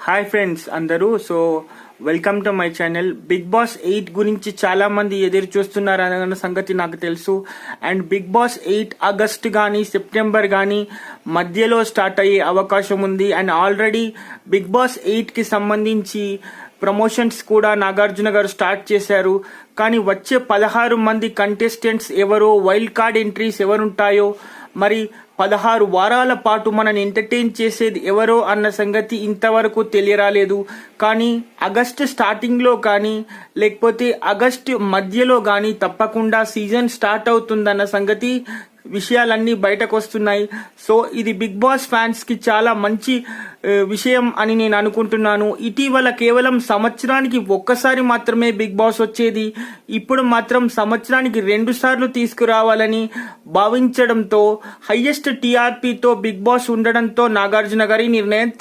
Hi friends అందరూ. So welcome to my channel. Bigg Boss 8 గురించి చాలా మంది ఎదురు చూస్తున్నారు అన్న సంగతి నాకు తెలుసు. అండ్ బిగ్ బాస్ 8 ఆగస్ట్ కానీ సెప్టెంబర్ కానీ మధ్యలో స్టార్ట్ అయ్యే అవకాశం ఉంది. అండ్ ఆల్రెడీ బిగ్ బాస్ 8కి సంబంధించి ప్రమోషన్స్ కూడా నాగార్జున గారు స్టార్ట్ చేశారు. కానీ వచ్చే 16 మంది కంటెస్టెంట్స్ ఎవరో, వైల్డ్ కార్డ్ ఎంట్రీస్ ఎవరుంటాయో, మరి 16 వారాల పాటు మనని ఎంటర్టైన్ చేసేది ఎవరో అన్న సంగతి ఇంతవరకు తెలియరాలేదు. కానీ ఆగస్టు స్టార్టింగ్లో కానీ లేకపోతే ఆగస్టు మధ్యలో కానీ తప్పకుండా సీజన్ స్టార్ట్ అవుతుందన్న సంగతి విషయాలన్నీ బయటకు వస్తున్నాయి. సో ఇది బిగ్ బాస్ ఫ్యాన్స్ కి చాలా మంచి విషయం అని నేను అనుకుంటున్నాను. ఇటీవల కేవలం సంవత్సరానికి ఒక్కసారి మాత్రమే బిగ్ బాస్ వచ్చేది. ఇప్పుడు మాత్రం సంవత్సరానికి 2 సార్లు తీసుకురావాలని భావించడంతో హైయెస్ట్ టీఆర్పీతో బిగ్ బాస్ ఉండడంతో నాగార్జున గారి నిర్ణయం